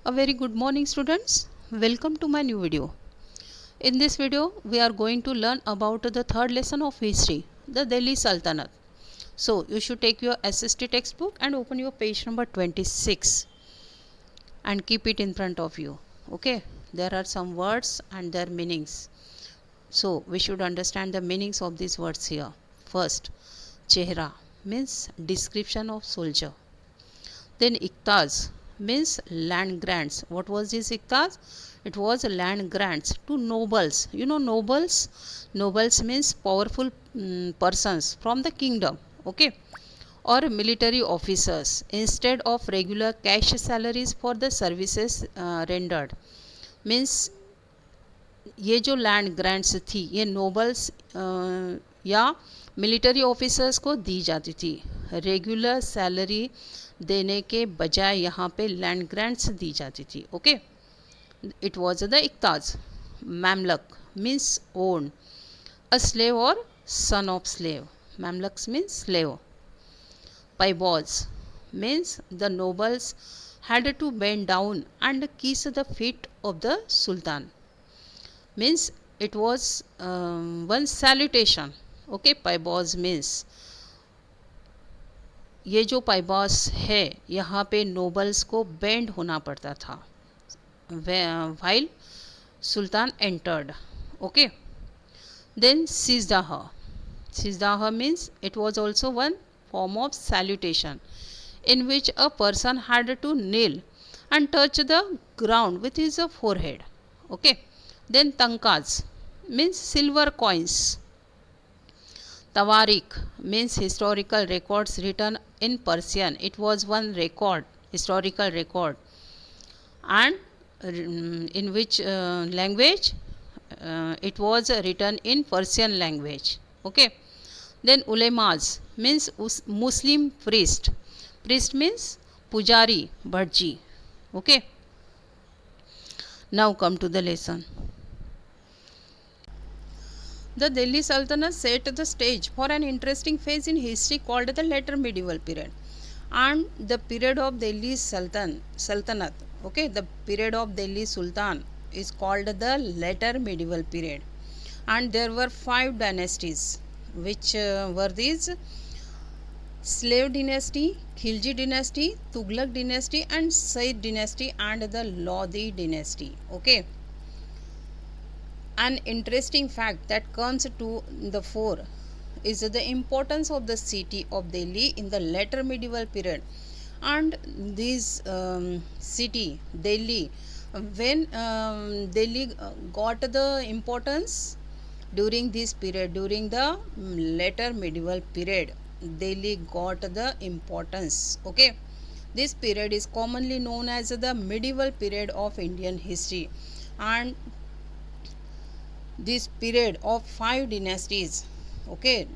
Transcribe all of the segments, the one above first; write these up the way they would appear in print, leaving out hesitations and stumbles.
A very good morning students. Welcome to my new video. In this video we are going to learn about the third lesson of history, the Delhi Sultanate. So you should take your SST textbook and open your page number 26 and keep it in front of you. Okay, there are some words and their meanings. So we should understand the meanings of these words here. First, Chehra means description of soldier. Then Iktaz means land grants. What was this Iktaz? It was land grants to nobles. You know nobles? Nobles means powerful persons from the kingdom. Okay. Or military officers instead of regular cash salaries for the services rendered. Means ये जो land grants थी ये nobles या military officers को दी जाती थी. Regular salary देने के बजाय यहाँ पे लैंड ग्रांट्स दी जाती थी. Okay, it was the iqtas. Mamluk means own, a slave और son of slave. Mamluks means slave. पाइबॉज means the nobles had to bend down and kiss the feet of the sultan. Means it was one salutation. Okay, पाइबॉज means ये जो पाइबॉस है यहाँ पे nobles को bend होना पड़ता था while Sultan entered. Okay, then सिजदाह. सिजदाह means it was also one form of salutation in which a person had to kneel and touch the ground with his forehead. Okay, then tankaz means silver coins. Tawarik means historical records written in Persian. It was one record, historical record, and in which language it was written in Persian language. Okay, then ulemas means Muslim priest. Priest means pujari, bhatji. Okay, now come to the lesson. The Delhi Sultanate set the stage for an interesting phase in history called the later medieval period. And the period of Delhi Sultanate, okay, the period of Delhi Sultan is called the later medieval period. And there were 5 dynasties, which were these: Slave dynasty, Khilji dynasty, Tughlaq dynasty, and Sayyid dynasty, and the Lodi dynasty. Okay. An interesting fact that comes to the fore is the importance of the city of Delhi in the later medieval period. And this city, Delhi, when Delhi got the importance during this period, during the later medieval period, Delhi got the importance. Okay, this period is commonly known as the medieval period of Indian history. And this period of 5 dynasties, okay,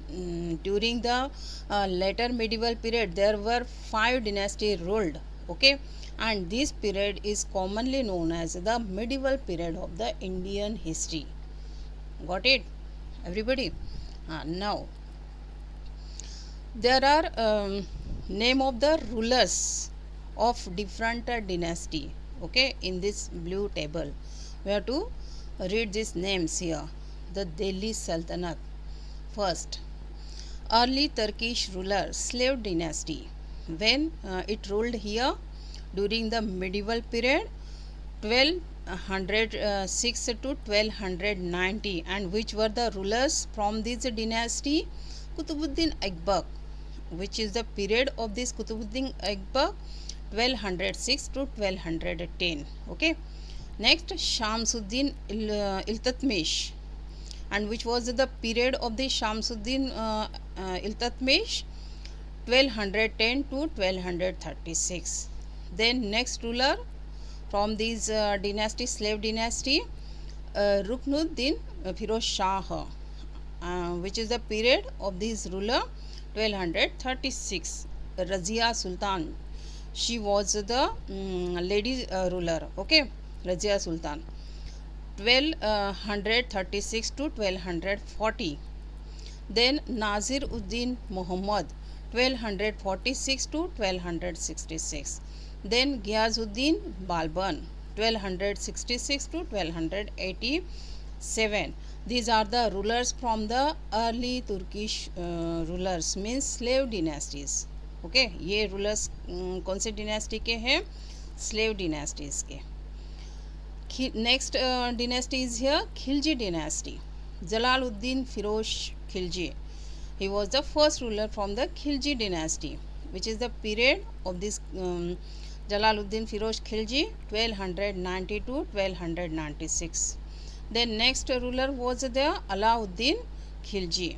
during the later medieval period there were 5 dynasties ruled. Okay, and this period is commonly known as the medieval period of the Indian history. Got it, everybody? Now there are name of the rulers of different dynasty. Okay, in this blue table we have to read these names here. The Delhi Sultanate. First, early Turkish ruler, slave dynasty. When it ruled here during the medieval period 1206 to 1290, and which were the rulers from this dynasty? Qutbuddin Aibak, which is the period of this Qutbuddin Aibak 1206 to 1210. Okay. Next, Shamsuddin Iltutmish, and which was the period of the Shamsuddin Iltutmish 1210 to 1236. Then next ruler from this dynasty, slave dynasty, Ruknuddin Firoz Shah, which is the period of this ruler 1236. Razia Sultan, she was the lady ruler. Okay, Razia Sultan 1236 to 1240. Then Nazir Uddin Muhammad 1246 to 1266. Then Ghiazuddin Balban 1266 to 1287. These are the rulers from the early Turkish rulers, means slave dynasties. Okay ये rulers कौन से dynasty के हैं? Slave dynasties के. Next dynasty is here Khilji dynasty. Jalaluddin Firoz Khilji. He was the first ruler from the Khilji dynasty, which is the period of this Jalaluddin Firoz Khilji 1290 to 1296. Then next ruler was the Alauddin Khilji,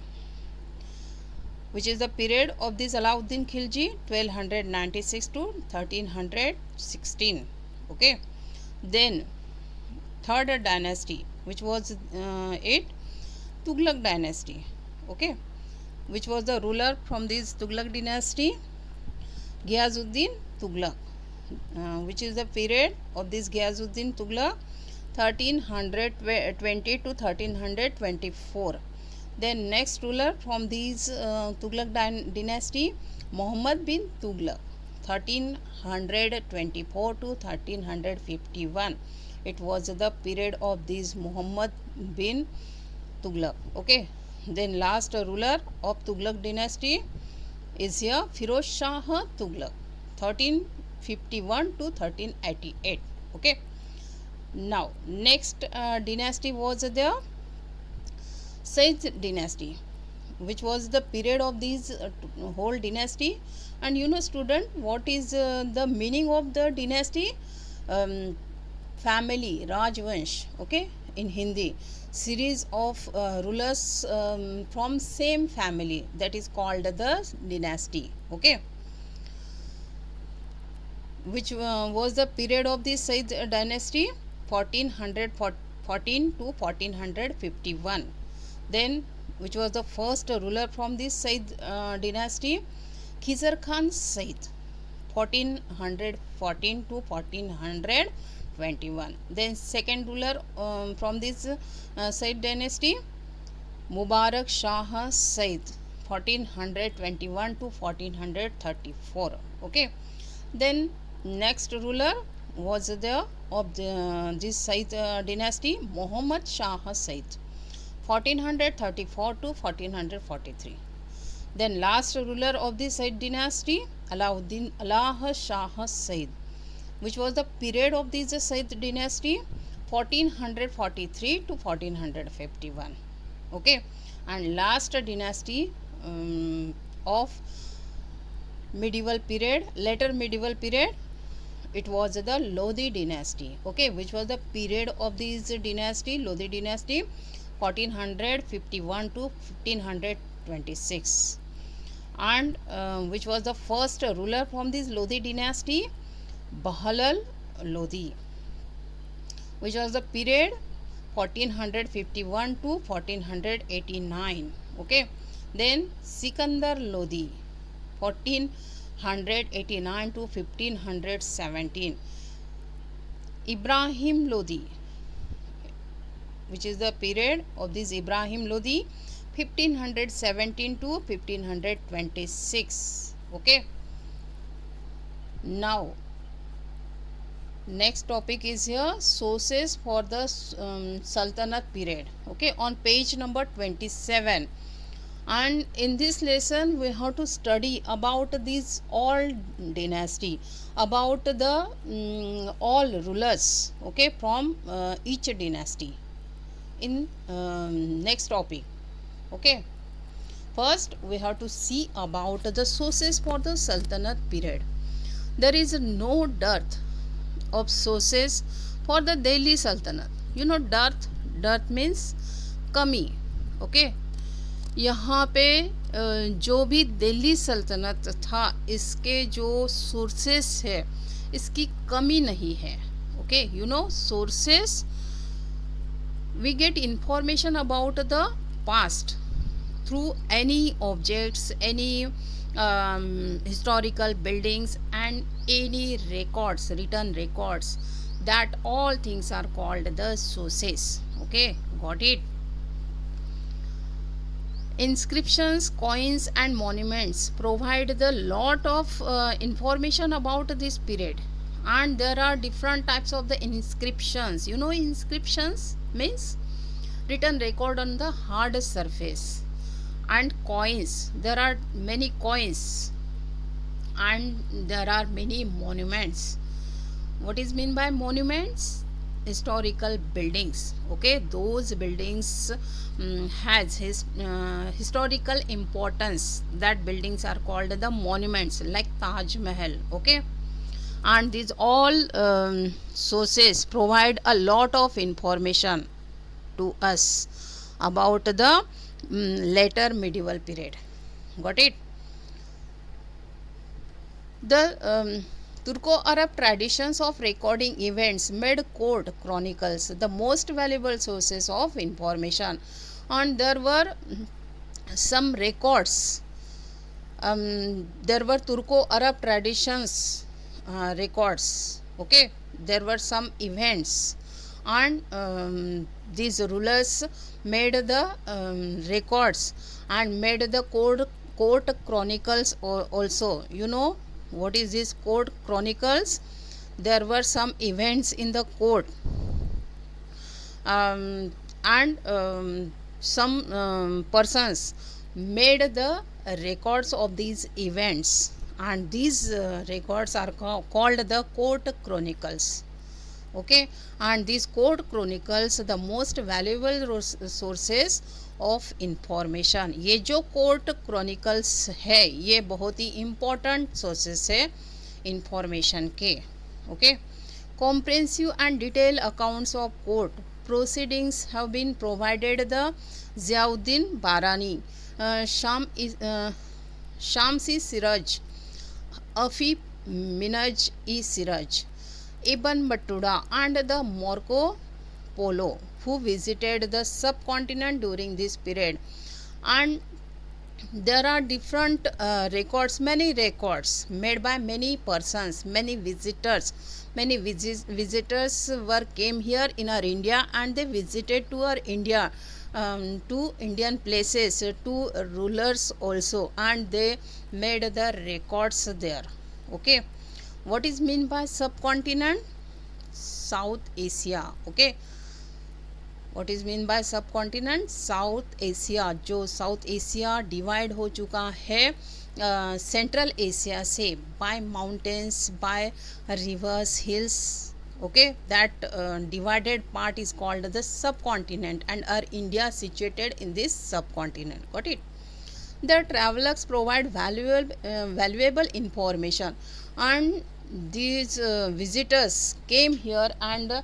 which is the period of this Alauddin Khilji 1296 to 1316. Okay. Then third dynasty, which was it Tughlaq dynasty. Okay, which was the ruler from this Tughlaq dynasty, Ghiazuddin Tughlaq, which is the period of this Ghiazuddin Tughlaq 1320 to 1324. Then next ruler from these Tughlaq dynasty, Muhammad bin Tughlaq 1324 to 1351. It was the period of this Muhammad bin Tughlaq. Okay. Then last ruler of Tughlaq dynasty is here Firoz Shah Tughlaq 1351 to 1388. Okay. Now next dynasty was the Sayyid dynasty, which was the period of this whole dynasty. And you know student, what is the meaning of the dynasty? Family, Rajvansh. Okay, in Hindi, series of rulers from same family, that is called the dynasty. Okay, which was the period of this Sayyid dynasty 1414 to 1451. Then which was the first ruler from this Sayyid dynasty, Khizar Khan Sayyid 1414 to 1421. Then second ruler from this Sayyid dynasty, Mubarak Shah Sayyid 1421 to 1434. Okay. Then next ruler was the of this Sayyid dynasty, Muhammad Shah Sayyid 1434 to 1443. Then last ruler of this Sayyid dynasty, Alauddin Allah Shah Sayyid, which was the period of this Sayyid dynasty 1443 to 1451. Okay. And last dynasty of medieval period, later medieval period, it was the Lodi dynasty. Okay, which was the period of this dynasty, Lodi dynasty 1451 to 1526. And which was the first ruler from this Lodi dynasty, Bahlal Lodi, which was the period 1451 to 1489. Okay. Then Sikandar Lodi 1489 to 1517. Ibrahim Lodi, which is the period of this Ibrahim Lodi 1517 to 1526. Okay. Now next topic is here sources for the Sultanate period. Okay, on page number 27. And in this lesson we have to study about this all dynasty, about the all rulers, okay, from each dynasty in next topic. Okay, first we have to see about the sources for the Sultanate period. There is no dearth of sources for the Delhi Sultanate. You know dearth means कमी. Okay, यहाँ पे जो भी दिल्ली सल्तनत था, इसके जो sources है, इसकी कमी नहीं है. Okay, you know sources, we get information about the past through any objects, any historical buildings and any records, written records. That all things are called the sources. Okay, got it? Inscriptions, coins and monuments provide the lot of information about this period. And there are different types of the inscriptions. You know, inscriptions means written record on the hard surface. And coins, there are many coins, and there are many monuments. What is mean by monuments? Historical buildings. Okay, those buildings has historical importance. That buildings are called the monuments, like Taj Mahal. Okay, and these all sources provide a lot of information to us about the later medieval period. Got it? The Turco-Arab traditions of recording events made court chronicles the most valuable sources of information, and there were some records. There were Turco-Arab traditions records. Okay, there were some events, and these rulers made the records and made the court chronicles also. You know what is this court chronicles? There were some events in the court, and some persons made the records of these events, and these records are called the court chronicles. Okay, and these court chronicles the most valuable sources of information. ये जो court chronicles है ये बहुत ही important sources है information के. Okay, comprehensive and detailed accounts of court proceedings have been provided the Ziauddin Barani, Shamsi Siraj, Afi Minaj e Siraj, Ibn Battuta, and the Marco Polo, who visited the subcontinent during this period. And there are different records, many records made by many persons, many visitors. Many visitors were came here in our India, and they visited to our India, to Indian places, to rulers also, and they made the records there. Okay, what is mean by subcontinent? South Asia. Okay, what is mean by subcontinent? South Asia. जो south Asia divide हो चुका है central Asia से by mountains, by rivers, hills. Okay, that divided part is called the subcontinent, and our India situated in this subcontinent. Got it? The travelers provide valuable information, and these visitors came here and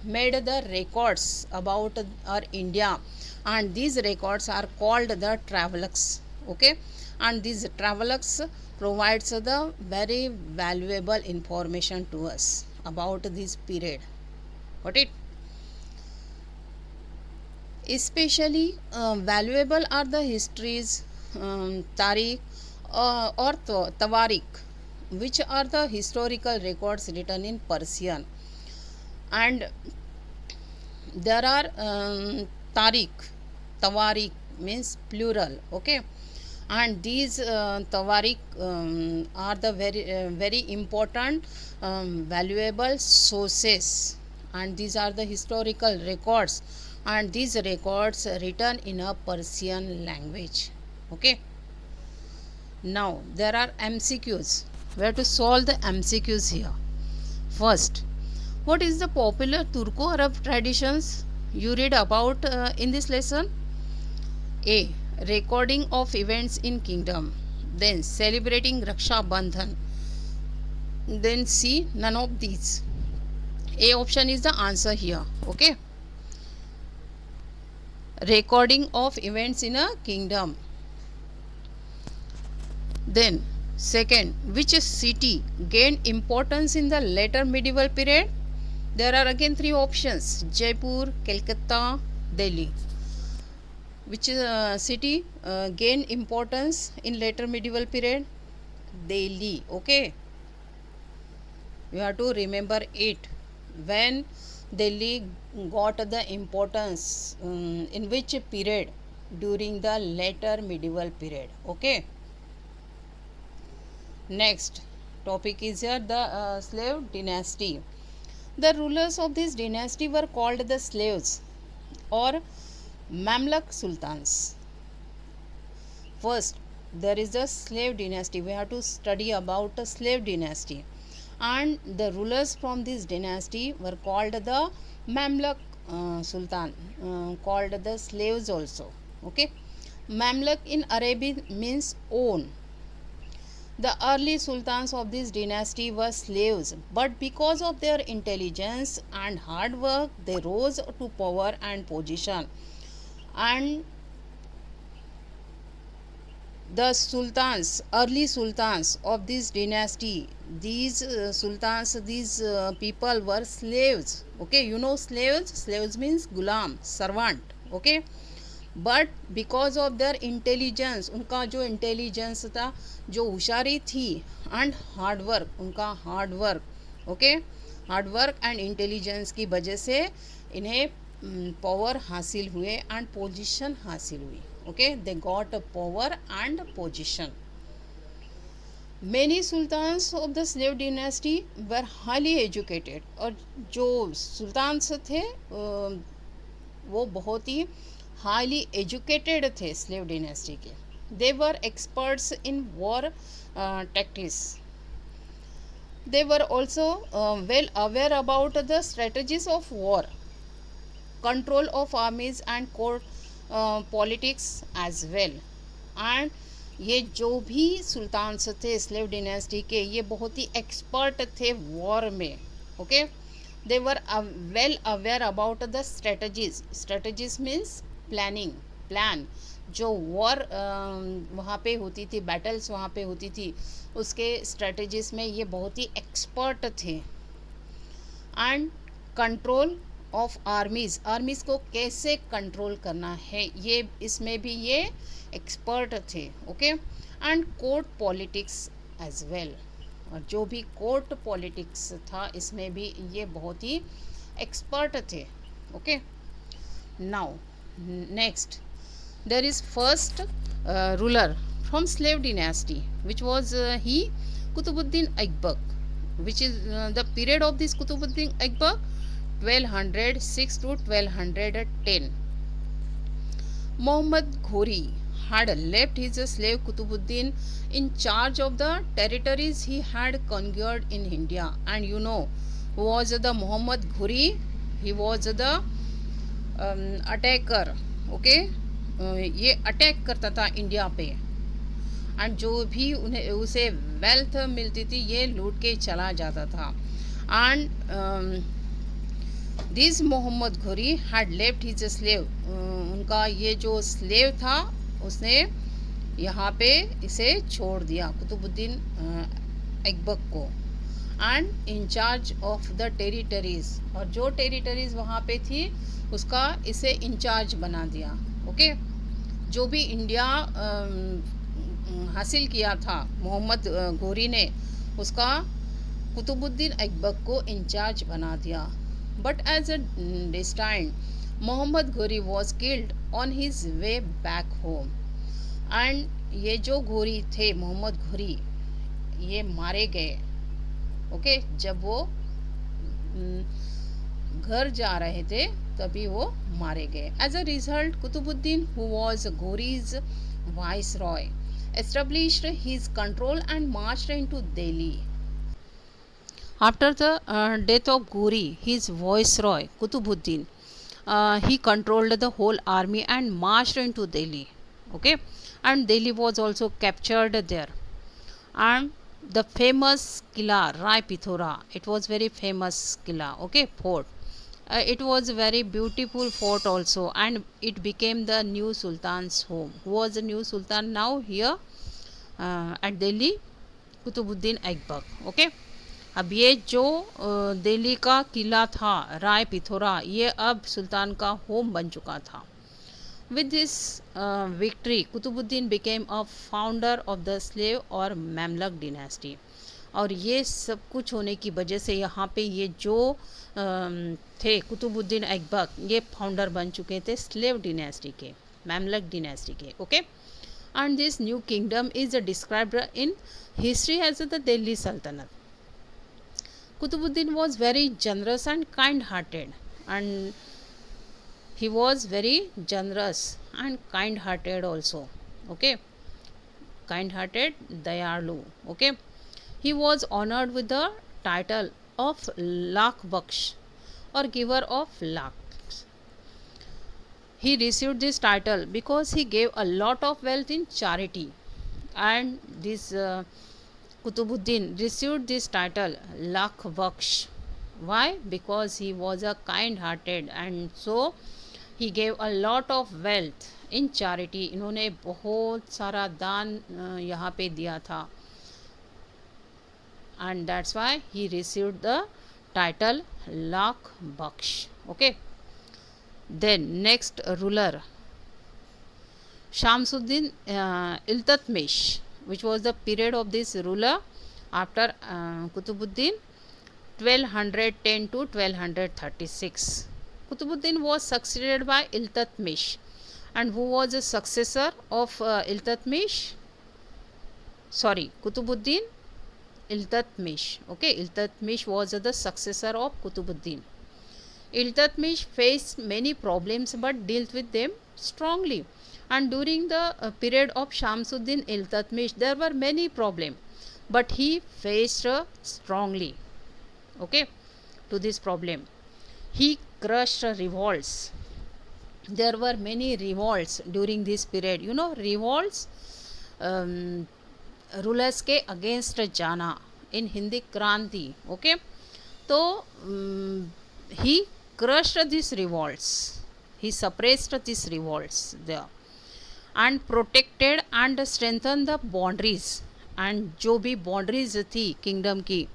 made the records about our India, and these records are called the travelers. Okay, and these travelers provides the very valuable information to us about this period. Got it? Especially valuable are the histories, Tariq or Tawarik, which are the historical records written in Persian. And there are Tawarik means plural. Okay, and these Tawarik are the very important valuable sources, and these are the historical records, and these records written in a Persian language. Okay, now there are MCQs. We have to solve the MCQs here. First, what is the popular Turco-Arab traditions you read about in this lesson? A. Recording of events in kingdom. Then celebrating Raksha Bandhan. Then C. None of these. A option is the answer here. Okay. Recording of events in a kingdom. Then second, which city gained importance in the later medieval period? There are again three options: Jaipur, Calcutta, Delhi. Which city gained importance in later medieval period? Delhi. Okay, you have to remember it. When Delhi got the importance in which period? During the later medieval period. Okay. Next, topic is here the slave dynasty. The rulers of this dynasty were called the slaves or Mamluk sultans. First, there is the slave dynasty. We have to study about the slave dynasty, and the rulers from this dynasty were called the Mamluk sultan, called the slaves also. Okay, Mamluk in Arabic means own. The early sultans of this dynasty were slaves, but because of their intelligence and hard work, they rose to power and position. And the sultans, early sultans of this dynasty, these sultans, these people were slaves. Okay, you know slaves. Slaves means gulam, servant. Okay, but because of their intelligence, उनका जो intelligence था, जो होशियारी थी, and hard work, उनका hard work, okay, hard work and intelligence की वजह से इन्हें पावर हासिल हुए एंड पोजीशन हासिल हुई. Okay, they got a power and position. Many sultans of the slave dynasty were highly educated. और जो सुल्तान्स थे वो बहुत ही हाईली एजुकेटेड थे स्लेव डिनेस्टी के. They were experts in war tactics. They were also well aware about the strategies of war, control of armies and court politics as well. And ये जो भी सुल्तान्स थे स्लेव डिनेस्टी के, ये बहुत ही expert थे war में. Okay, they were well aware about the strategies. Strategies means planning, plan. जो वॉर वहाँ पे होती थी, बैटल्स वहाँ पे होती थी, उसके स्ट्रेटजीज में ये बहुत ही एक्सपर्ट थे. And control of armies, armies को कैसे कंट्रोल करना है, ये इसमें भी ये एक्सपर्ट थे. Okay, and court politics as well. और जो भी कोर्ट पॉलिटिक्स था इसमें भी ये बहुत ही एक्सपर्ट थे. Okay, now next there is first ruler from slave dynasty, which was he Qutbuddin Aybak, which is the period of this Qutbuddin Aybak 1206 to 1210. Muhammad Ghori had left his slave Qutbuddin in charge of the territories he had conquered in India. And you know who was the Muhammad Ghori? He was the attacker. Okay, ये attack करता था India पे, and जो भी उन्हें उसे wealth मिलती थी ये लूट के चला जाता था. And this Mohammad Ghori had left his slave. उनका ये जो स्लेव था उसने यहाँ पे इसे छोड़ दिया, कुतुबुद्दीन ऐबक को. And in charge of the territories, और जो टेरिटरीज वहाँ पे थी उसका इसे इंचार्ज बना दिया. ओके, जो भी इंडिया हासिल किया था मोहम्मद घोरी ने, उसका कुतुबुद्दीन ऐबक को इंचार्ज बना दिया. But as a destine Muhammad Ghori was killed on his way back home. And ये जो घोरी थे, मोहम्मद घोरी, ये मारे गए. ओके, जब वो घर जा रहे थे तभी वो मारे गए. As a result Qutbuddin, who was Ghori's viceroy, established his control and marched into Delhi. After the death of Ghori, his viceroy Qutbuddin, he controlled the whole army and marched into Delhi. Okay, and Delhi was also captured there. And the famous Qila Rai Pithora, it was very famous Qila. Okay, fort. It was a very beautiful fort also, and it became the new sultan's home. Who was the new sultan now here at Delhi? Qutbuddin Aybak. Okay, अब ये जो दिल्ली का किला था राय पिथोरा, ये अब सुल्तान का home बन चुका था. With this victory, Qutbuddin became a founder of the slave or Mamluk dynasty. और ये सब कुछ होने की वजह से यहाँ पे ये जो थे कुतुबुद्दीन ऐबक, ये फाउंडर बन चुके थे स्लेव डिनेस्टी के, मैमलक डिनेस्टी के. Okay, and this new kingdom is described in history as the Delhi Sultanate. Qutbuddin was very generous and kind-hearted, and he was very generous and kind-hearted also. Okay, kind-hearted, dayalu. Okay, he was honored with the title of Lakh Baksh, or giver of lakhs. He received this title because he gave a lot of wealth in charity, and this Qutbuddin received this title Lakh Baksh. Why? Because he was a kind hearted, and so he gave a lot of wealth in charity. इन्होंने बहुत सारा दान यहाँ पे दिया था, and that's why he received the title Lakh Baksh. Okay. Then next ruler, Shamsuddin Iltutmish, which was the period of this ruler after Qutbuddin, 1210 to 1236. Qutbuddin was succeeded by Iltutmish, and who was the successor of Iltutmish? Sorry, Qutbuddin Iltutmish. Okay, Iltutmish was the successor of Qutbuddin. Iltutmish faced many problems but dealt with them strongly. And during the period of Shamsuddin Iltutmish, there were many problems, but he faced strongly. Okay, to this problem, he crushed revolts. There were many revolts during this period. You know, revolts, rulers के against जाना, इन हिंदी क्रांति. Okay, तो ही crushed these revolts, he suppressed these revolts there, and protected and strengthened the boundaries. and जो भी boundaries थी kingdom की,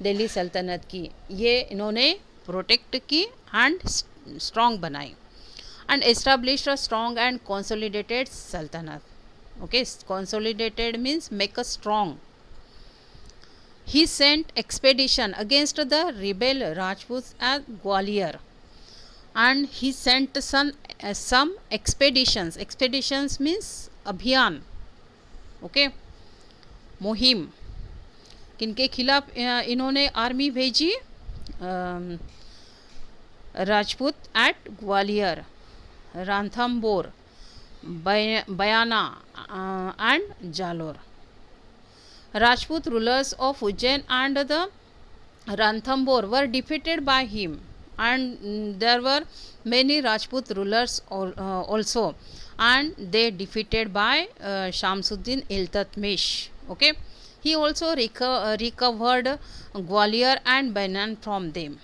दिल्ली सल्तनत की, ये इन्होंने प्रोटेक्ट की एंड स्ट्रॉन्ग बनाई, and established a strong and consolidated sultanate. Okay, consolidated means make a strong. He sent expedition against the rebel Rajputs at Gwalior, and he sent some expeditions. Expeditions means abhiyan. Okay, मुहिम. किनके खिलाफ इन्होंने army भेजी? Rajput at Gwalior, Ranthambore, Bayana and Jalor. Rajput rulers of Ujjain and the Ranthambore were defeated by him, and there were many Rajput rulers also, and they defeated by Shamsuddin Iltutmish. Okay, he also recovered Gwalior and Benan from them.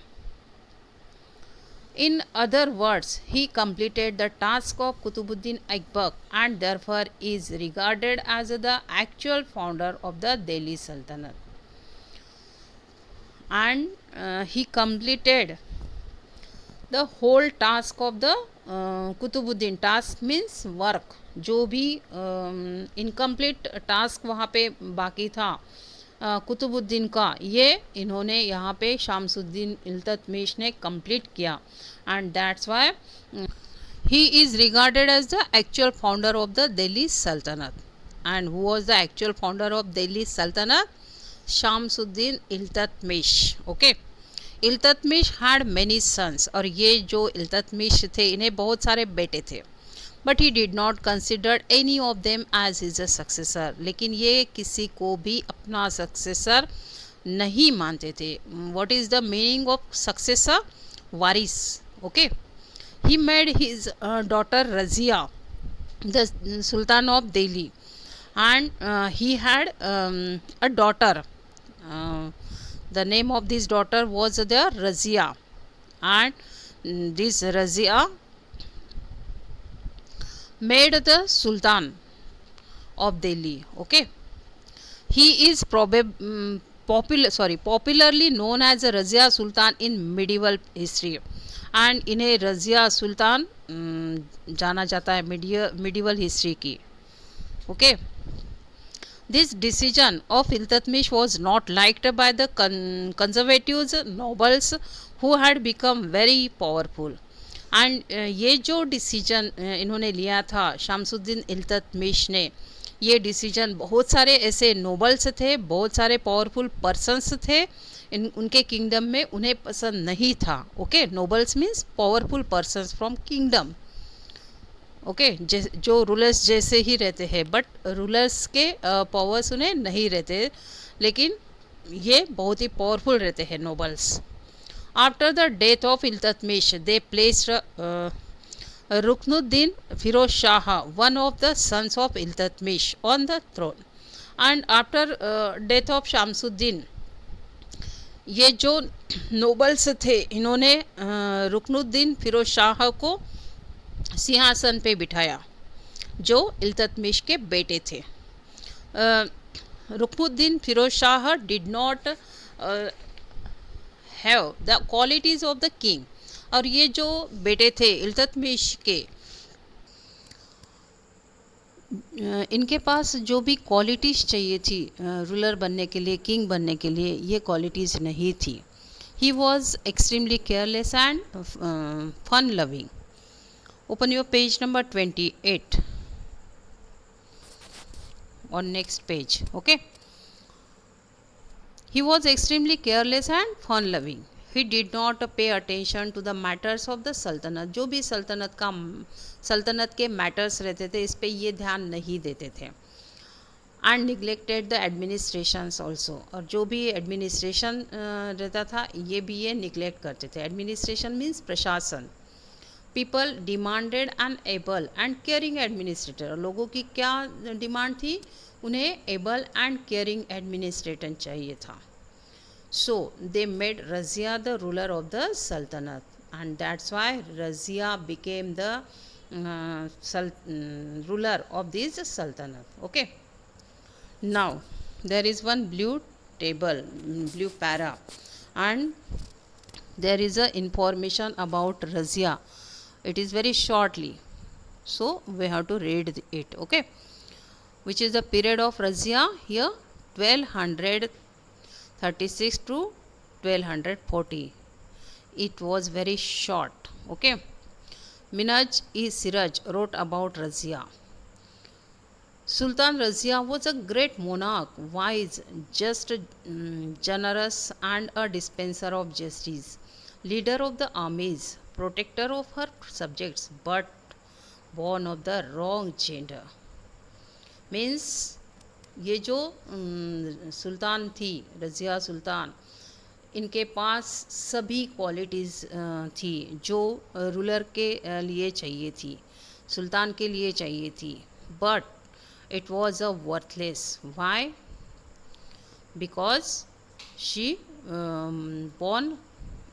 In other words, he completed the task of Qutbuddin Aibak, and therefore is regarded as the actual founder of the Delhi Sultanate. And he completed the whole task of the Qutbuddin. Task means work. जो भी incomplete task वहाँ पे बाकी था कुतुबुद्दीन का, ये इन्होंने यहाँ पे शामसुद्दीन इल्तुतमिश ने कंप्लीट किया, and that's why he is regarded as the actual founder of the Delhi Sultanate. And who was the actual founder of Delhi Sultanate? Shamsuddin Iltutmish. Okay, Iltutmish had many sons, और ये जो इल्तुतमिश थे इन्हें बहुत सारे बेटे थे, but he did not consider any of them as his a successor. लेकिन ये किसी को भी अपना सक्सेसर नहीं मानते थे. What is the meaning of successor? Waris. Okay, he made his daughter Razia the sultan of Delhi, and he had a daughter. The name of this daughter was the Razia, and this Razia made the Sultan of Delhi. Okay, he is popularly known as Razia Sultan in medieval history, and इन्हें रजिया सुल्तान जाना जाता है medieval history की. Okay, this decision of Iltutmish was not liked by the conservatives nobles who had become very powerful, and ये जो decision इन्होंने लिया था शमसुद्दीन इल्तुतमिश ने, ये डिसीजन बहुत सारे ऐसे नोबल्स थे, बहुत सारे पावरफुल पर्सन्स थे उनके किंगडम में, उन्हें पसंद नहीं था। Okay, nobles means powerful persons from kingdom. Okay, जो रूलर्स जैसे ही रहते हैं, बट रूलर्स के पावर्स उन्हें नहीं रहते, लेकिन ये बहुत ही पावरफुल रहते हैं nobles. After the death of Iltutmish they placed Ruknuddin Firoz Shah, one of the sons of Iltutmish, on the throne. And after death of Shamsuddin, ये जो नोबल्स थे, इन्होंने रुकनुद्दीन फिरोज शाह को सिंहासन पे बिठाया, जो इल्तुतमिश के बेटे थे। Ruknuddin Firoz Shah did not have the qualities of the king. और ये जो बेटे थे इल्तुतमिश के, इनके पास जो भी क्वालिटीज़ चाहिए थी रूलर बनने के लिए, किंग बनने के लिए, ये क्वालिटीज़ नहीं थी। He was extremely careless and fun loving. Open your page number 28 on next page. Okay, he was extremely careless and fun loving. He did not pay attention to the matters of the sultanate. जो भी सल्तनत के matters रहते थे, इस पे ये ध्यान नहीं देते थे। And neglected the administrations also, और जो भी एडमिनिस्ट्रेशन रहता था, ये भी ये निग्लेक्ट करते थे। एडमिनिस्ट्रेशन मीन्स प्रशासन। People demanded an able and caring administrator. लोगों की क्या डिमांड थी? उन्हें एबल एंड केयरिंग एडमिनिस्ट्रेटर चाहिए था। So they made Razia the ruler of the sultanate, and that's why Razia became the ruler of this sultanate. Okay, now there is one blue table, blue para, and there is a information about Razia. It is very shortly, so we have to read it. Okay, which is the period of Razia here, 1236 to 1240. It was very short. Okay, Minhaj-e-Siraj wrote about Razia. Sultan Razia was a great monarch, wise, just, generous, and a dispenser of justice, leader of the armies, protector of her subjects, but born of the wrong gender. Means ये जो सुल्तान थी, रज़िया सुल्तान, इनके पास सभी qualities थी जो ruler के लिए चाहिए थी, सुल्तान के लिए चाहिए थी, but it was a worthless. Why? Because she born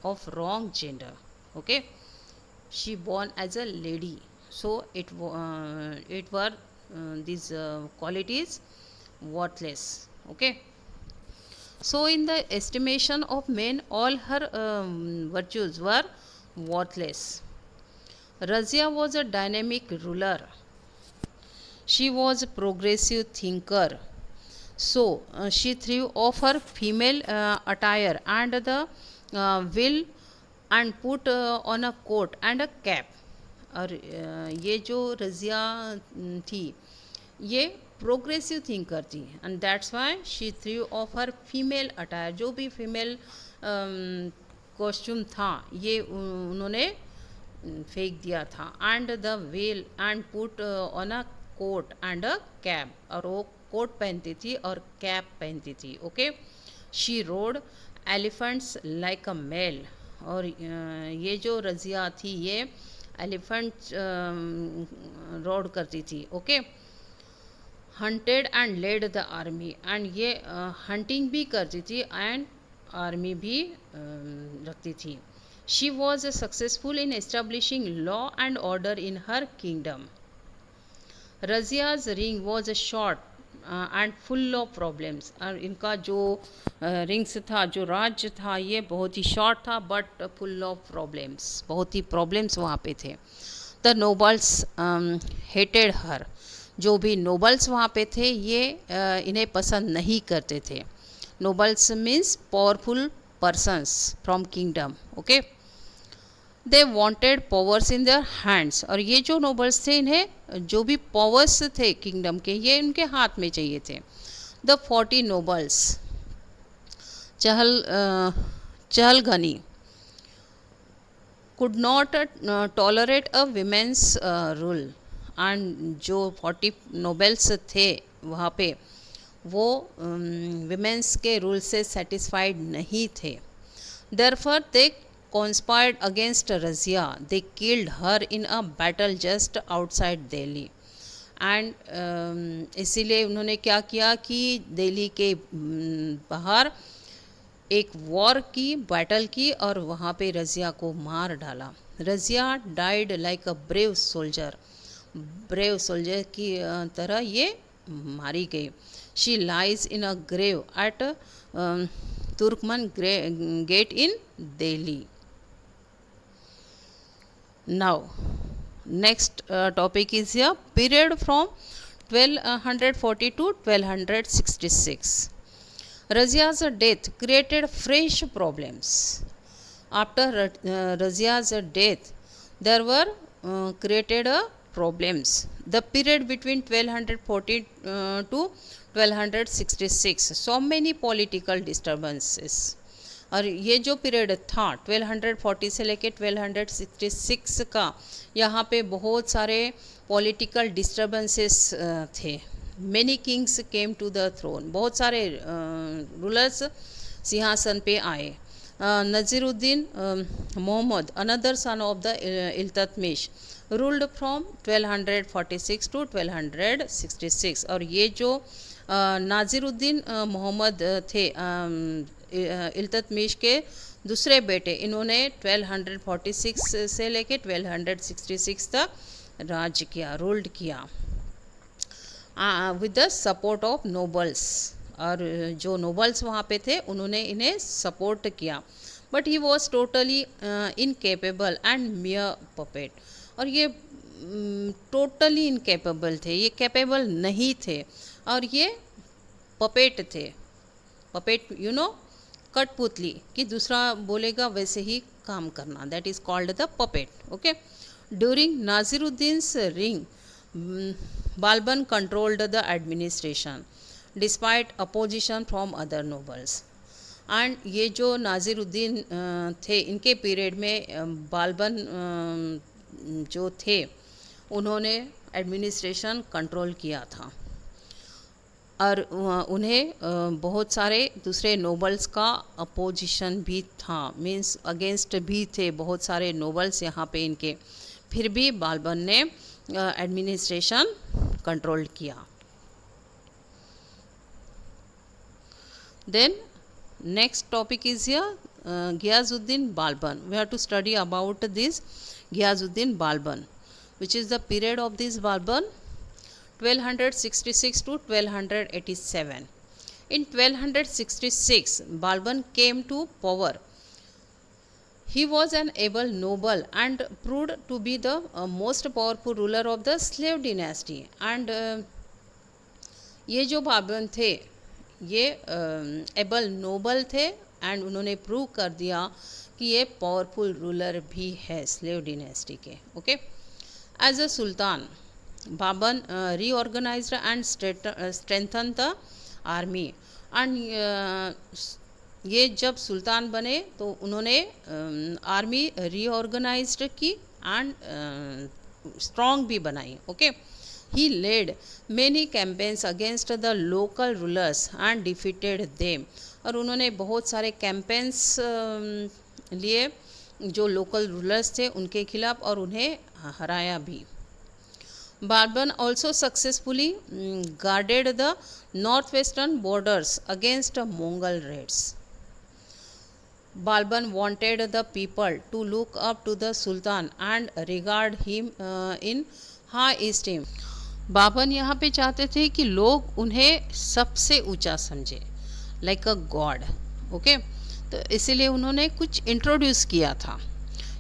of wrong gender. Okay, she born as a lady, so it were these qualities worthless. Okay, so in the estimation of men, all her virtues were worthless. Razia was a dynamic ruler. She was a progressive thinker. So she threw off her female attire and the will and put on a coat and a cap. और ये जो रज़िया थी, ये progressive thinker थी, and that's why she threw of her female attire. जो भी female costume था, ये उन्होंने फेंक दिया था। And the veil and put on a coat and a cap, और वो कोट पहनती थी और कैप पहनती थी। Okay, she rode elephants like a male, और ये जो रज़िया थी, ये एलिफेंट रोड करती थी। Okay, hunted and led the army, and ये हंटिंग भी करती थी एंड आर्मी भी रखती थी। She was successful in establishing law and order in her kingdom. Razia's रिंग was a short and full of problems, और इनका जो रिंग्स था, जो राज्य था, ये बहुत ही शॉर्ट था बट फुल ऑफ प्रॉब्लम्स, बहुत ही प्रॉब्लम्स वहाँ पे थे। द नोबल्स हेटेड हर, जो भी नोबल्स वहाँ पे थे, ये इन्हें पसंद नहीं करते थे। Nobles means powerful persons from kingdom. Okay, they wanted powers in their hands, और ये जो नोबल्स थे इन्हें जो भी पावर्स थे किंगडम के ये इनके हाथ में चाहिए थे. The 40 nobles Chahalgani could not tolerate a women's rule, and जो 40 नोबल्स थे वहाँ पे वो विमेंस के रूल से सेटिस्फाइड नहीं थे. Therefore they conspired against Razia. They killed her in a battle just outside Delhi. And इसीलिए उन्होंने क्या किया कि दिल्ली के बाहर एक वॉर की, बैटल की, और वहाँ पे रज़िया को मार डाला. Razia died like a brave soldier, brave soldier की तरह ये मारी गई. She lies in a grave at Turkman Gate in Delhi. Now next topic is here period from 1240 to 1266. Razia's death created fresh problems. After Razia's death there were created problems. The period between 1240 to 1266 so many political disturbances. और ये जो period था 1240 से लेके 1266 का, यहाँ पे बहुत सारे पॉलिटिकल डिस्टर्बेंसेस थे. Many kings came to the throne, बहुत सारे रूलर्स सिंहासन पे आए. Nasiruddin Muhammad another son of the Iltutmish ruled from 1246 to 1266. और ये जो नाज़िरुद्दीन मोहम्मद थे इल्तुतमिश के दूसरे बेटे, इन्होंने 1246 से लेके 1266 तक राज किया, रूल्ड किया with the support of nobles. और जो नोबल्स वहाँ पे थे उन्होंने इन्हें सपोर्ट किया. But he was totally incapable and मियर puppet. और ये टोटली इनकेपेबल थे, ये कैपेबल नहीं थे, और ये पपेट थे. पपेट यू नो, कठपुतली कि दूसरा बोलेगा वैसे ही काम करना, that is called the puppet. Okay. During Nasiruddin's रिंग Balban controlled the administration despite opposition from other nobles. And ये जो नाज़िरुद्दीन थे इनके पीरियड में बालबन जो थे उन्होंने एडमिनिस्ट्रेशन कंट्रोल किया था, और उन्हें बहुत सारे दूसरे नोबल्स का अपोजिशन भी था, मीन्स अगेंस्ट भी थे बहुत सारे नोबल्स यहाँ पे इनके. फिर भी बालबन ने एडमिनिस्ट्रेशन कंट्रोल किया. Then next topic is here Ghiyasuddin Balban. We have to study about this Ghiyasuddin Balban, which is the period of this Balban 1266 to 1287. In 1266, Balban came to power. He was an able noble and proved to be the most powerful ruler of the slave dynasty. And ये जो बालबन थे ये able noble थे and उन्होंने prove कर दिया कि ये पावरफुल रूलर भी है स्लेव डिनेस्टी के. Okay. As a sultan Balban reorganized and strengthen the army. And ये जब सुल्तान बने तो उन्होंने आर्मी रीऑर्गेनाइज्ड की एंड स्ट्रॉन्ग भी बनाई. Okay. He led many campaigns against the local rulers and defeated them. और उन्होंने बहुत सारे कैंपेन्स लिए जो लोकल रूलर्स थे उनके खिलाफ और उन्हें हराया भी. Balban also successfully guarded the north western borders against Mongol raids. Balban wanted the people to look up to the Sultan and regard him in high esteem. बाबन यहाँ पे चाहते थे कि लोग उन्हें सबसे ऊंचा समझे, लाइक अ गॉड. ओके. तो इसीलिए उन्होंने कुछ इंट्रोड्यूस किया था.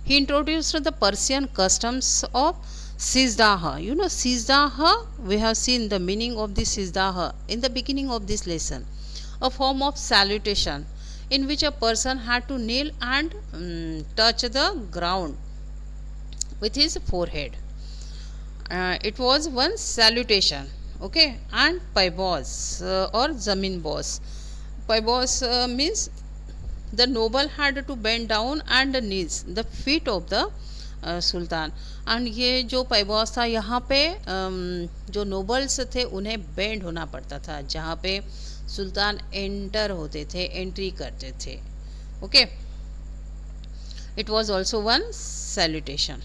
He introduced the Persian customs of सिजदाह. यू नो सिजदाह, we have seen the meaning of this सिजदाह in the beginning of this lesson. A form of salutation in which a person had to kneel and touch the ground with his forehead. It was one salutation, okay, and paibos or zamin boss. Paibos means the noble had to bend down and knees the feet of the Sultan. And ये जो पैबॉस था यहाँ पे जो nobles थे उन्हें bend होना पड़ता था जहाँ पे सुल्तान एंटर होते थे, एंट्री करते थे. Okay, it was also one salutation.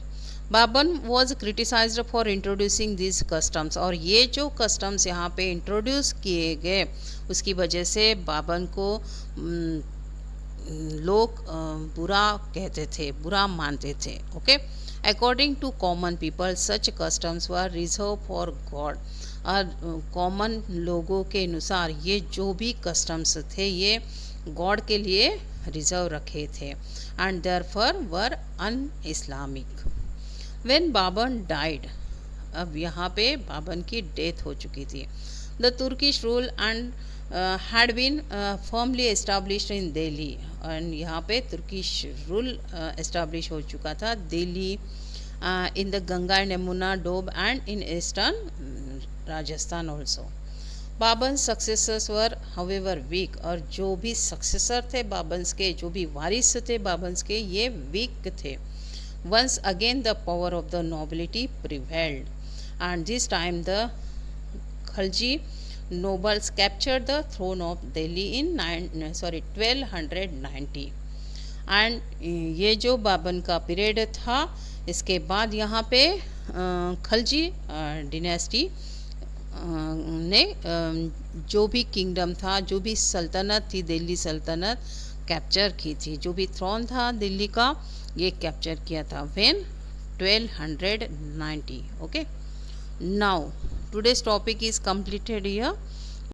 Balban was criticized for introducing this customs. और ये जो कस्टम्स यहाँ पे इंट्रोड्यूस किए गए उसकी वजह से बाबन को लोग बुरा कहते थे, बुरा मानते थे. Okay, according to common people such customs were reserve for God. और कॉमन लोगों के अनुसार ये जो भी कस्टम्स थे ये गॉड के लिए रिजर्व रखे थे and therefore were un Islamic. When Babar died, अब यहाँ पे बाबर की डेथ हो चुकी थी. The Turkish rule and had been firmly established in Delhi. And यहाँ पे तुर्किश रूल एस्टाब्लिश हो चुका था Delhi, in the Ganga and Yamuna doab and in eastern Rajasthan also. Babar successors were however weak. और जो भी सक्सेसर थे बाबर्स के, जो भी वारिस थे बाबर्स के, ये वीक थे. Once again the power of the nobility prevailed and this time the Khalji nobles captured the throne of Delhi in 1290. And ये जो बाबर का पीरियड था इसके बाद यहाँ पे खलजी डिनेस्टी ने जो भी किंगडम था, जो भी सल्तनत थी, दिल्ली सल्तनत कैप्चर की थी. जो भी थ्रोन था दिल्ली का ये कैप्चर किया था when 1290. Okay, now today's topic is completed here.